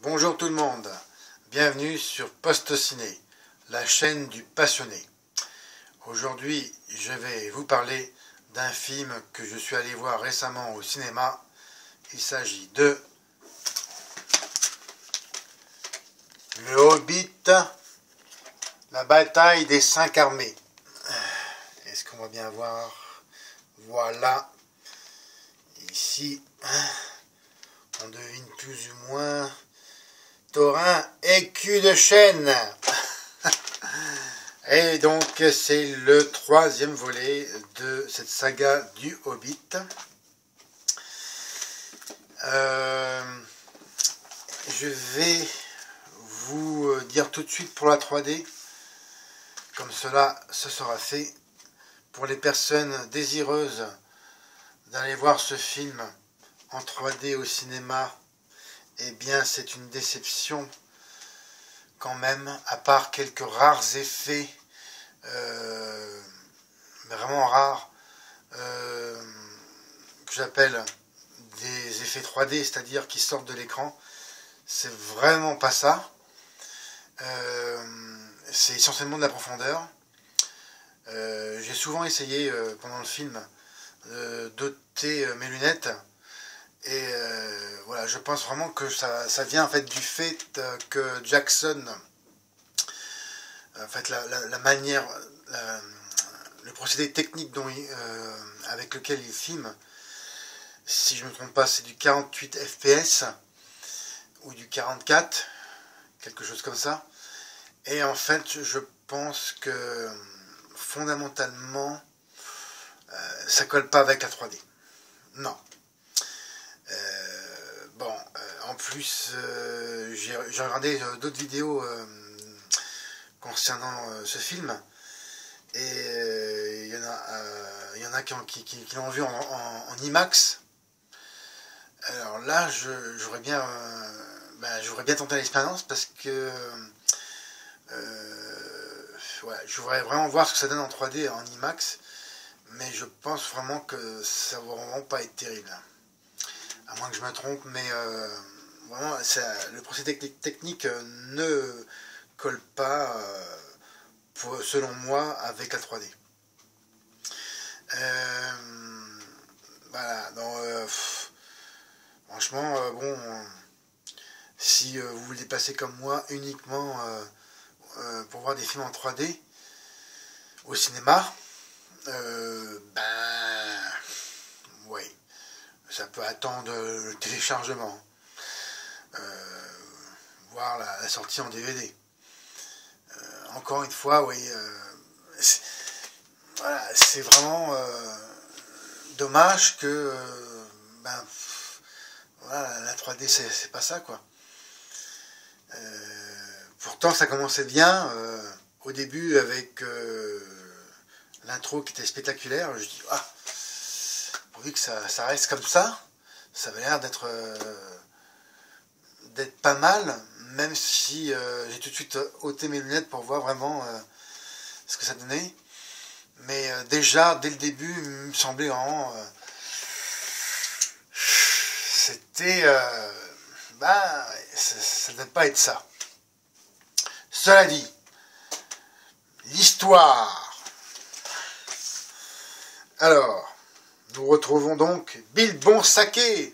Bonjour tout le monde, bienvenue sur Post Ciné, la chaîne du passionné. Aujourd'hui, je vais vous parler d'un film que je suis allé voir récemment au cinéma. Il s'agit de Le Hobbit, la bataille des 5 armées. Est-ce qu'on va bien voir? Voilà, ici, on devine plus ou moins Thorin et cul de chêne. Et donc c'est le troisième volet de cette saga du Hobbit. Je vais vous dire tout de suite pour la 3D, comme cela ce sera fait. Pour les personnes désireuses d'aller voir ce film en 3D au cinéma, eh bien c'est une déception quand même, à part quelques rares effets, vraiment rares, que j'appelle des effets 3D, c'est-à-dire qui sortent de l'écran. C'est vraiment pas ça. C'est essentiellement de la profondeur. J'ai souvent essayé pendant le film d'ôter mes lunettes. Et voilà, je pense vraiment que ça vient en fait du fait que Jackson, en fait la manière, le procédé technique avec lequel il filme, si je ne me trompe pas, c'est du 48 fps ou du 44, quelque chose comme ça. Et en fait, je pense que fondamentalement, ça colle pas avec la 3D. Non. En plus, j'ai regardé d'autres vidéos concernant ce film, et il y en a qui l'ont vu en IMAX. Alors là, j'aurais bien tenté l'expérience, parce que ouais, je voudrais vraiment voir ce que ça donne en 3D en IMAX, mais je pense vraiment que ça va vraiment pas être terrible. À moins que je me trompe, mais vraiment, le procédé technique ne colle pas, selon moi, avec la 3D. Voilà, donc, franchement, bon, si vous voulez passer comme moi uniquement pour voir des films en 3D au cinéma, ouais, ça peut attendre le téléchargement, voire la sortie en DVD. Encore une fois, oui, voilà, c'est vraiment dommage que voilà, la 3D c'est pas ça, quoi. Pourtant ça commençait bien au début avec l'intro qui était spectaculaire. Je dis pourvu que ça reste comme ça avait l'air d'être pas mal, même si j'ai tout de suite ôté mes lunettes pour voir vraiment ce que ça donnait. Mais déjà, dès le début, il me semblait vraiment... c'était... ça ne devait pas être ça. Cela dit, l'histoire. Alors, nous retrouvons donc Bilbon Saké,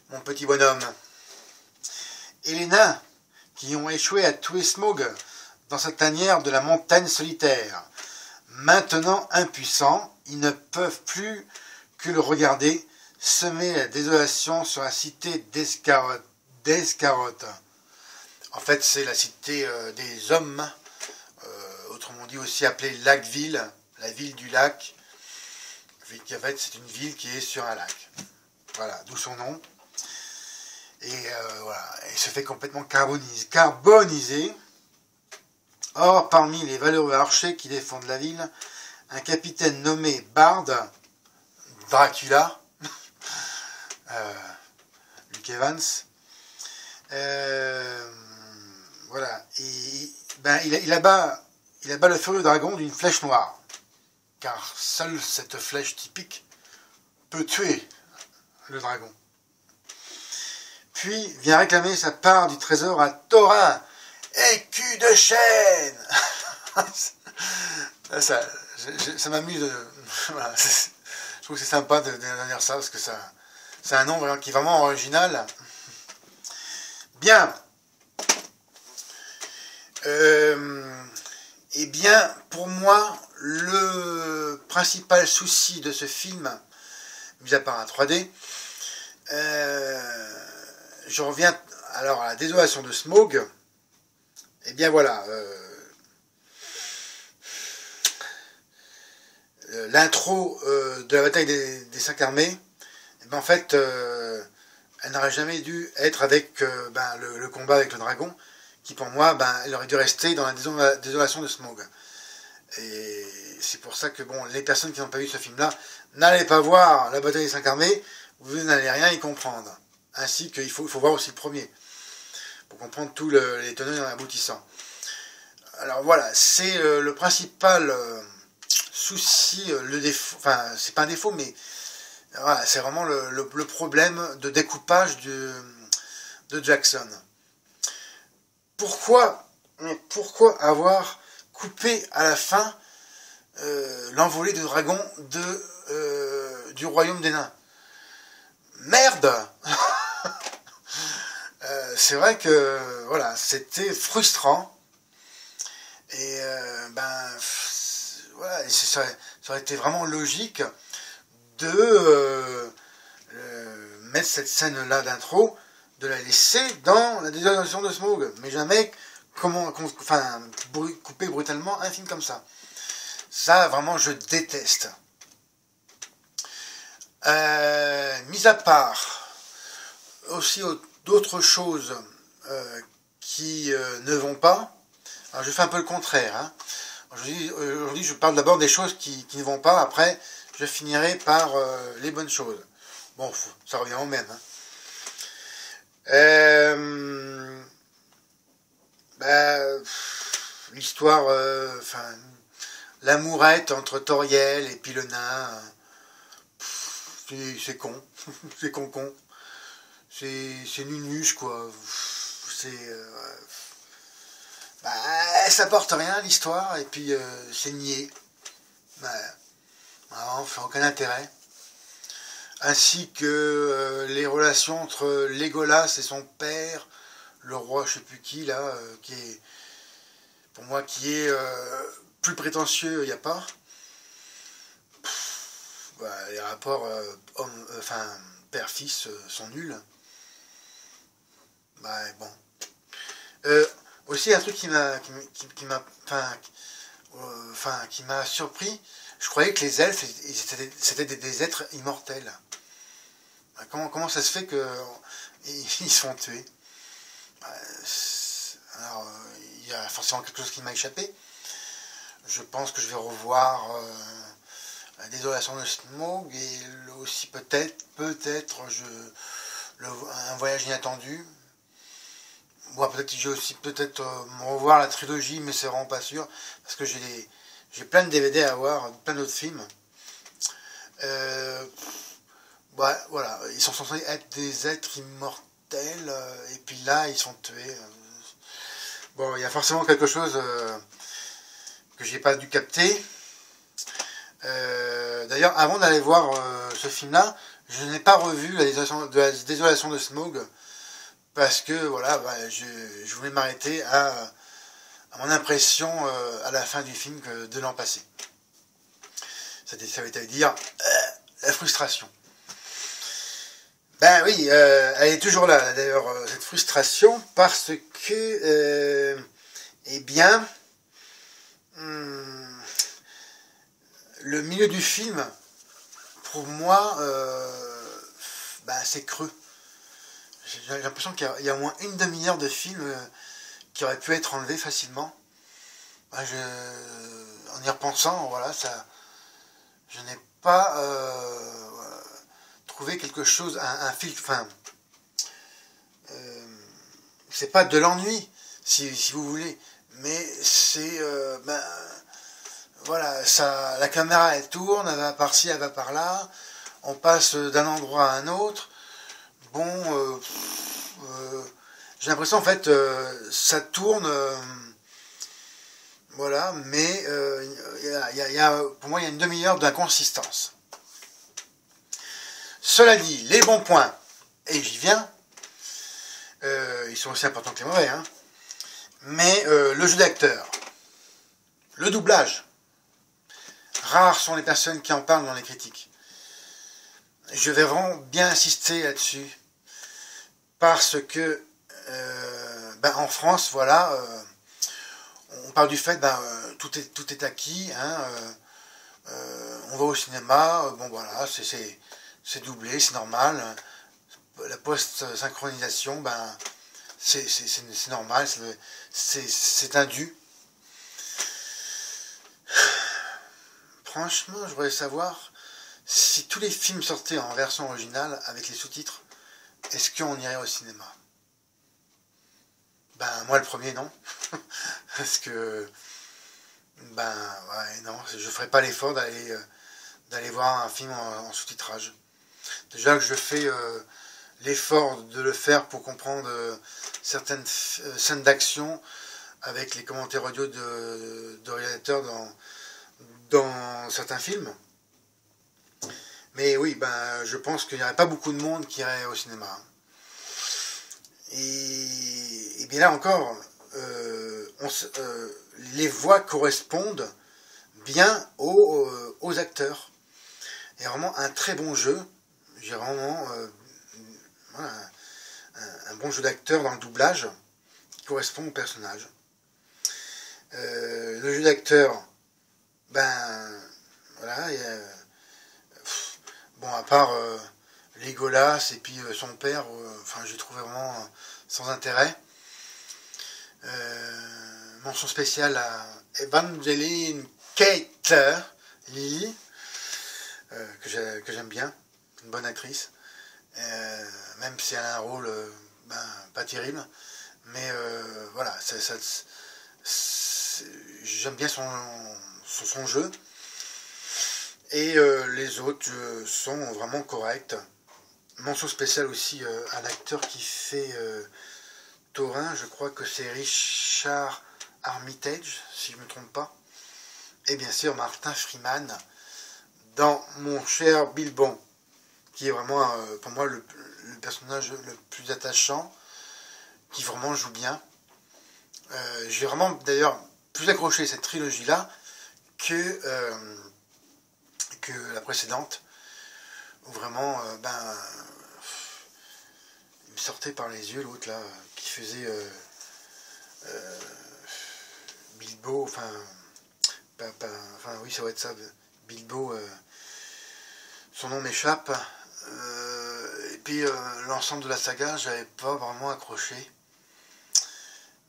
mon petit bonhomme, et les nains qui ont échoué à tuer Smaug dans sa tanière de la montagne solitaire. Maintenant impuissants, ils ne peuvent plus que le regarder semer la désolation sur la cité d'Escarotte. En fait, c'est la cité des hommes, autrement dit aussi appelée Lac-Ville, la ville du lac. En fait, c'est une ville qui est sur un lac. Voilà, d'où son nom. Et voilà, il se fait complètement carboniser. Or, parmi les valeureux archers qui défendent la ville, un capitaine nommé Bard, Dracula, Luke Evans, voilà, et, il abat le furieux dragon d'une flèche noire, car seule cette flèche typique peut tuer le dragon. puis vient réclamer sa part du trésor à Thorin. Écu de chêne. Ça m'amuse. Voilà, je trouve que c'est sympa de dire ça, parce que c'est un nom qui est vraiment original. Bien. Eh bien, pour moi, le principal souci de ce film, mis à part un 3D, je reviens alors à la désolation de Smaug. Eh bien voilà, l'intro de la bataille des 5 armées, eh ben en fait, elle n'aurait jamais dû être avec le combat avec le dragon, qui pour moi, elle aurait dû rester dans la désolation de Smaug. Et c'est pour ça que bon, les personnes qui n'ont pas vu ce film-là, n'allez pas voir la bataille des 5 armées, vous n'allez rien y comprendre. Ainsi qu'il faut voir aussi le premier, pour comprendre tous les tenants et aboutissants. Alors voilà, c'est le principal souci, le défaut, enfin c'est pas un défaut, mais voilà, c'est vraiment le problème de découpage de Jackson. Pourquoi avoir coupé à la fin l'envolée de dragon du royaume des nains? Merde. C'est vrai que voilà, c'était frustrant. Et voilà, ça aurait été vraiment logique de mettre cette scène-là d'intro, de la laisser dans la désolation de Smaug, mais jamais couper brutalement un film comme ça. Ça, vraiment, je déteste. Mis à part aussi d'autres choses qui ne vont pas, alors je fais un peu le contraire. Hein. Aujourd'hui, je parle d'abord des choses qui ne vont pas, après, je finirai par les bonnes choses. Bon, ça revient au même. Hein. L'histoire, l'amourette entre Toriel et puis le nain, c'est con, c'est con. C'est nunuche, quoi. Ça porte rien, l'histoire, et puis c'est niais. Ça n'a aucun intérêt. Ainsi que les relations entre Legolas et son père, le roi, je sais plus qui, là, qui est, pour moi, qui est plus prétentieux, il n'y a pas. Les rapports père-fils sont nuls. Bon. Aussi un truc qui m'a surpris, je croyais que les elfes c'était des êtres immortels. Comment ça se fait qu'ils se font tuer? Alors il y a forcément quelque chose qui m'a échappé. Je pense que je vais revoir la désolation de Smaug et aussi peut-être un voyage inattendu. Bon, peut-être que j'ai aussi me revoir la trilogie, mais c'est vraiment pas sûr, parce que j'ai plein de DVD à voir, plein d'autres films. Voilà, ils sont censés être des êtres immortels, et puis là, ils sont tués. Bon, il y a forcément quelque chose que j'ai pas dû capter. D'ailleurs, avant d'aller voir ce film-là, je n'ai pas revu la désolation de Smaug, parce que voilà, je voulais m'arrêter à mon impression à la fin du film de l'an passé. Ça veut dire la frustration. Ben oui, elle est toujours là, d'ailleurs, cette frustration, parce que, le milieu du film, pour moi, c'est creux. J'ai l'impression qu'il y a au moins une demi-heure de film qui aurait pu être enlevé facilement. En y repensant, voilà, je n'ai pas trouvé quelque chose, un film, c'est pas de l'ennui, si vous voulez, mais c'est, voilà, la caméra elle tourne, elle va par-ci, elle va par-là, on passe d'un endroit à un autre. Bon, j'ai l'impression en fait ça tourne, voilà, mais pour moi il y a une demi-heure d'inconsistance. Cela dit, les bons points, et j'y viens, ils sont aussi importants que les mauvais, hein, mais le jeu d'acteur, le doublage, rares sont les personnes qui en parlent dans les critiques. Je vais vraiment bien insister là-dessus, parce que en France, voilà, on parle du fait, tout est acquis, hein, on va au cinéma, bon voilà, c'est doublé, c'est normal, la post-synchronisation, c'est normal, c'est un dû. Franchement, je voudrais savoir si tous les films sortaient en version originale avec les sous-titres, est-ce qu'on irait au cinéma? Moi le premier non. Parce que ouais, non, je ferais pas l'effort d'aller voir un film en sous-titrage. Déjà que je fais l'effort de le faire pour comprendre certaines scènes d'action avec les commentaires audio de réalisateurs dans certains films. Mais oui, je pense qu'il n'y aurait pas beaucoup de monde qui irait au cinéma. Et bien là encore, les voix correspondent bien aux acteurs. Il y a vraiment un très bon jeu. J'ai vraiment voilà, un bon jeu d'acteur dans le doublage qui correspond au personnage. Le jeu d'acteur, voilà, bon, à part Legolas et puis son père, j'ai trouvé vraiment sans intérêt. Mention spéciale à Evangeline Kate Lily, que j'aime bien, une bonne actrice, même si elle a un rôle pas terrible, mais voilà, j'aime bien son jeu. Et les autres sont vraiment corrects. Mention spéciale aussi à l'acteur qui fait Thorin, je crois que c'est Richard Armitage, si je ne me trompe pas. Et bien sûr Martin Freeman dans Mon cher Bilbon, qui est vraiment pour moi le personnage le plus attachant, qui vraiment joue bien. J'ai vraiment d'ailleurs plus accroché cette trilogie-là que la précédente, où vraiment il me sortait par les yeux l'autre là qui faisait Bilbo, oui, ça va être ça, Bilbo, son nom m'échappe, et puis l'ensemble de la saga j'avais pas vraiment accroché.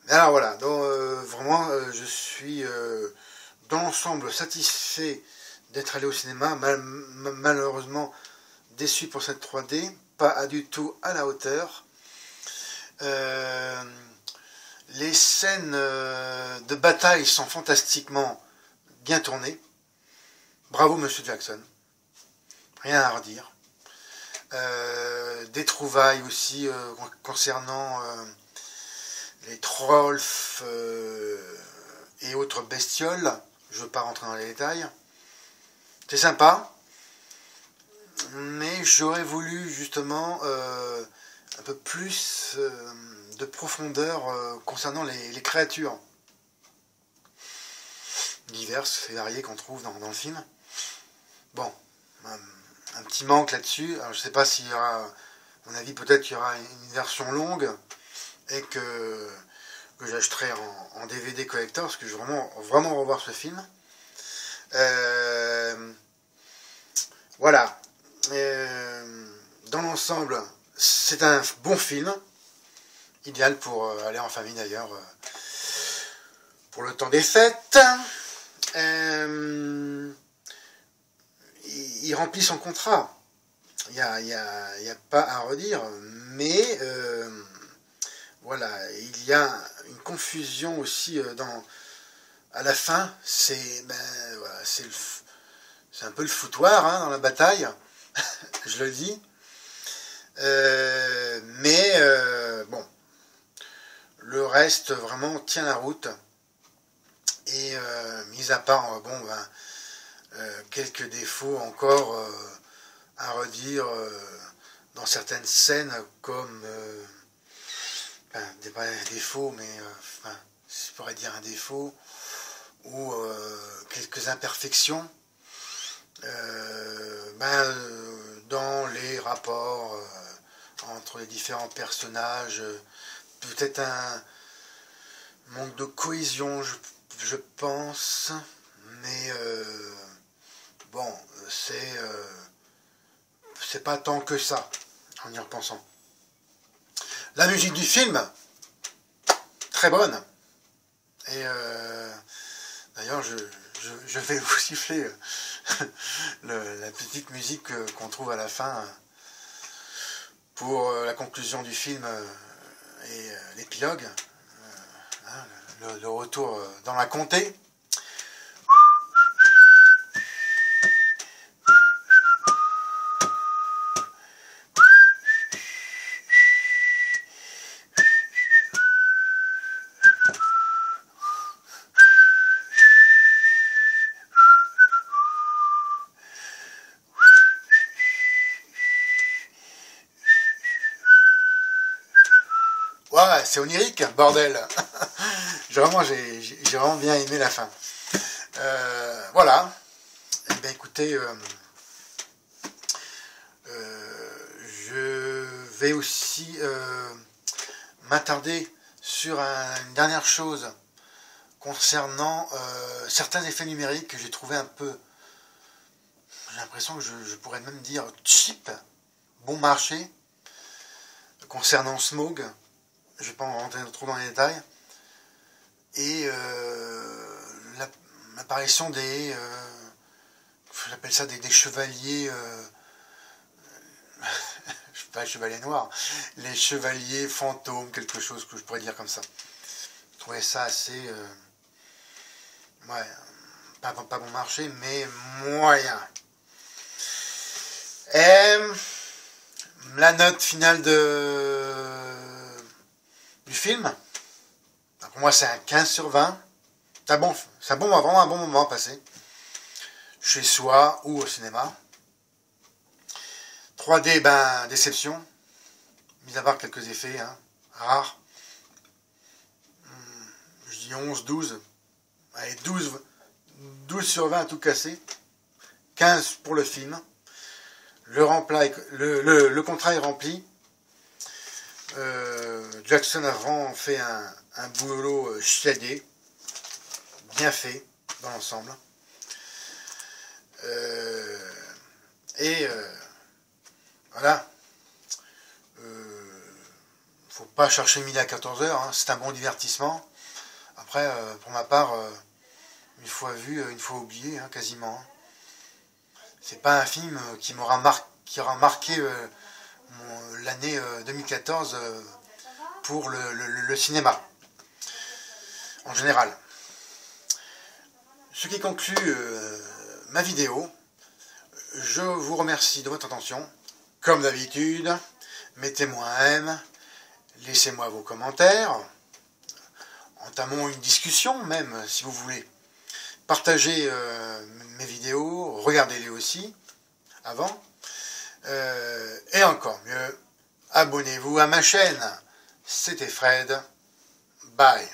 Mais alors voilà, donc vraiment je suis dans l'ensemble satisfait d'être allé au cinéma, malheureusement déçu pour cette 3D, pas du tout à la hauteur. Les scènes de bataille sont fantastiquement bien tournées. Bravo Monsieur Jackson, rien à redire. Des trouvailles aussi concernant les trolls et autres bestioles, je ne veux pas rentrer dans les détails. C'est sympa, mais j'aurais voulu justement un peu plus de profondeur concernant les créatures diverses et variées qu'on trouve dans le film. Bon, un petit manque là-dessus. Alors, je ne sais pas s'il y aura, à mon avis, peut-être qu'il y aura une version longue et que j'achèterai en DVD collector, parce que je veux vraiment revoir ce film. Voilà. Dans l'ensemble, c'est un bon film, idéal pour aller en famille d'ailleurs, pour le temps des fêtes. Il remplit son contrat. Il n'y a pas à redire, mais voilà, il y a une confusion aussi à la fin. C'est voilà, c'est un peu le foutoir hein, dans la bataille, je le dis. Mais reste vraiment tient la route. Et mis à part bon, ben, quelques défauts encore à redire dans certaines scènes comme pas un défaut, mais enfin, je pourrais dire un défaut, ou quelques imperfections dans les rapports entre les différents personnages, peut-être un manque de cohésion, je pense, mais bon, c'est pas tant que ça, en y repensant. La musique du film, très bonne. Et d'ailleurs, je vais vous siffler la petite musique qu'on trouve à la fin pour la conclusion du film et l'épilogue, le retour dans la comté. Ouais, c'est onirique, bordel. J'ai vraiment bien aimé la fin. Voilà. Eh bien, écoutez, je vais aussi m'attarder sur une dernière chose concernant certains effets numériques que j'ai trouvé un peu, j'ai l'impression que je pourrais même dire cheap, bon marché, concernant Smaug. Je ne vais pas en rentrer trop dans les détails. Et l'apparition des... j'appelle ça des chevaliers... je sais pas, les chevaliers noirs. Les chevaliers fantômes, quelque chose que je pourrais dire comme ça. Je trouvais ça assez... ouais, pas bon marché, mais moyen. Et la note finale du film, pour moi c'est un 15/20. C'est vraiment un bon moment passé, chez soi ou au cinéma. 3D, ben déception, mis à part quelques effets rares. Je dis 11-12, allez 12/20 tout cassé, 15 pour le film. Le contrat est rempli. Jackson a vraiment fait un boulot chiadé, bien fait dans l'ensemble. Voilà. Faut pas chercher midi à 14h, c'est un bon divertissement. Après, pour ma part, une fois vu, une fois oublié, quasiment. C'est pas un film qui aura marqué l'année 2014 pour le cinéma en général. Ce qui conclut ma vidéo. Je vous remercie de votre attention. Comme d'habitude, mettez-moi un M, laissez-moi vos commentaires, entamons une discussion même si vous voulez. Partagez mes vidéos, regardez-les aussi avant. Et encore mieux, abonnez-vous à ma chaîne. C'était Fred. Bye.